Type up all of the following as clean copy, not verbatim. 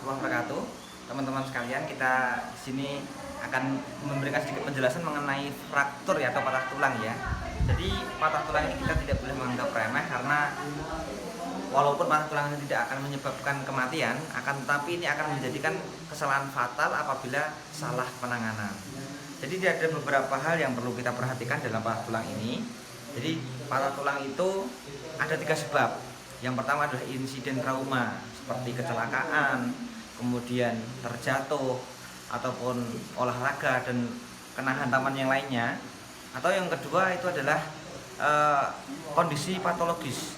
warahmatullahi wabarakatuh. Teman-teman sekalian, kita di sini akan memberikan sedikit penjelasan mengenai fraktur ya, atau patah tulang ya. Jadi patah tulang ini kita tidak boleh menganggap remeh, karena walaupun patah tulang ini tidak akan menyebabkan kematian, akan tetapi ini akan menjadikan kesalahan fatal apabila salah penanganan. Jadi ada beberapa hal yang perlu kita perhatikan dalam patah tulang ini. Jadi patah tulang itu ada 3 sebab. Yang pertama adalah insiden trauma seperti kecelakaan, kemudian terjatuh, ataupun olahraga dan kena hantaman yang lainnya. Atau yang kedua itu adalah kondisi patologis.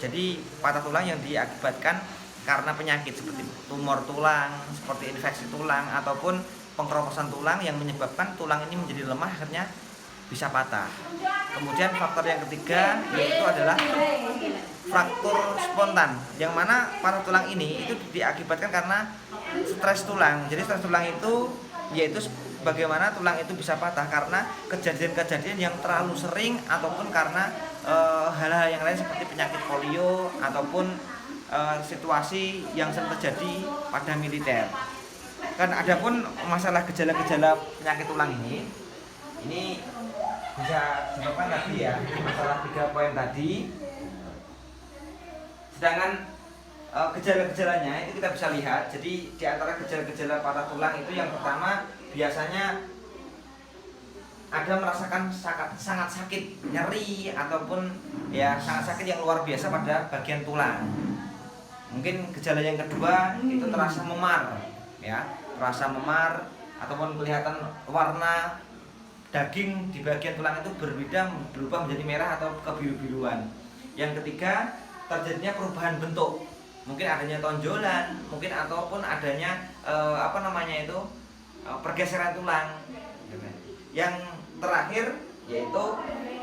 Jadi patah tulang yang diakibatkan karena penyakit seperti tumor tulang, seperti infeksi tulang, ataupun pengkeroposan tulang yang menyebabkan tulang ini menjadi lemah, akhirnya bisa patah. Kemudian faktor yang ketiga yaitu adalah fraktur spontan, yang mana patah tulang ini itu diakibatkan karena stres tulang. Jadi stres tulang itu yaitu bagaimana tulang itu bisa patah karena kejadian-kejadian yang terlalu sering, ataupun karena hal-hal yang lain seperti penyakit polio, ataupun situasi yang sering terjadi pada militer. Kan adapun masalah gejala-gejala penyakit tulang ini bisa disebabkan tadi ya, masalah 3 poin tadi. Sedangkan gejala-gejalanya itu kita bisa lihat. Jadi di antara gejala-gejala patah tulang itu, yang pertama biasanya ada merasakan sangat sakit, nyeri, ataupun ya sangat sakit yang luar biasa pada bagian tulang. Mungkin gejala yang kedua itu terasa memar ya, terasa memar, ataupun kelihatan warna daging di bagian tulang itu berubah menjadi merah atau kebiru-biruan. Yang ketiga, terjadinya perubahan bentuk, mungkin adanya tonjolan, mungkin ataupun adanya pergeseran tulang. Yang terakhir yaitu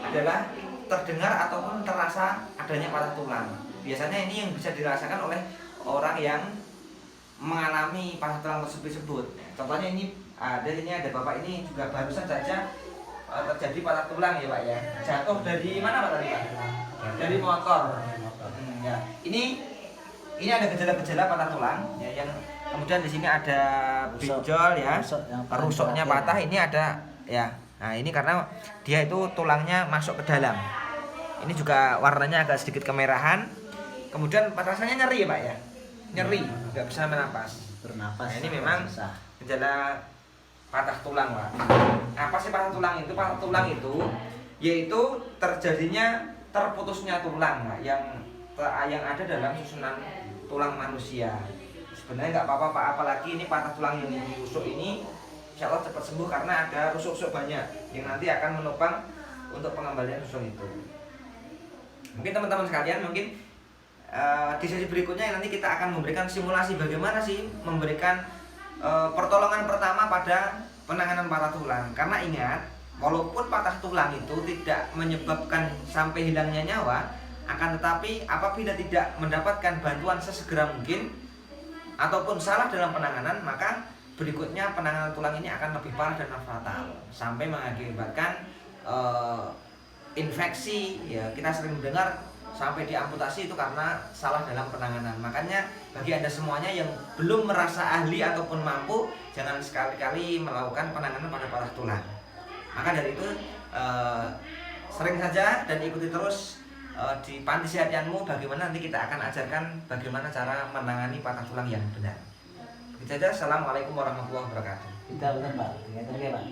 adalah terdengar ataupun terasa adanya patah tulang. Biasanya ini yang bisa dirasakan oleh orang yang mengalami patah tulang tersebut. Contohnya ini ada bapak ini juga barusan saja terjadi patah tulang ya Pak ya. Jatuh dari mana Pak tadi Pak? Dari motor. Ya. Ini ada gejala-gejala patah tulang ya, yang kemudian di sini ada benjol ya, rusuknya patah. Ini ada ya. Nah, ini karena dia itu tulangnya masuk ke dalam. Ini juga warnanya agak sedikit kemerahan. Kemudian rasanya nyeri ya Pak ya. Nyeri, nggak bisa bernapas. Nah, ini memang gejala patah tulang Pak. Apa sih patah tulang itu? Patah tulang itu yaitu terjadinya terputusnya tulang Pak, yang ada dalam susunan tulang manusia. Sebenarnya nggak apa-apa Pak, apalagi ini patah tulang yang rusuk ini insya Allah cepat sembuh, karena ada rusuk-rusuk banyak yang nanti akan menopang untuk pengembalian rusuk itu. Mungkin teman-teman sekalian, mungkin di sesi berikutnya nanti kita akan memberikan simulasi bagaimana sih memberikan pertolongan pertama pada penanganan patah tulang. Karena ingat, walaupun patah tulang itu tidak menyebabkan sampai hilangnya nyawa, akan tetapi apabila tidak mendapatkan bantuan sesegera mungkin ataupun salah dalam penanganan, maka berikutnya penanganan tulang ini akan lebih parah dan fatal, sampai mengakibatkan infeksi ya. Kita sering mendengar sampai diamputasi itu karena salah dalam penanganan. Makanya bagi Anda semuanya yang belum merasa ahli ataupun mampu, jangan sekali-kali melakukan penanganan pada patah tulang. Maka dari itu sering saja dan ikuti terus di Panti Sehat Yanmu, bagaimana nanti kita akan ajarkan bagaimana cara menangani patah tulang yang benar. Begitu saja. Assalamualaikum warahmatullahi wabarakatuh. Kita benar Pak, Pak.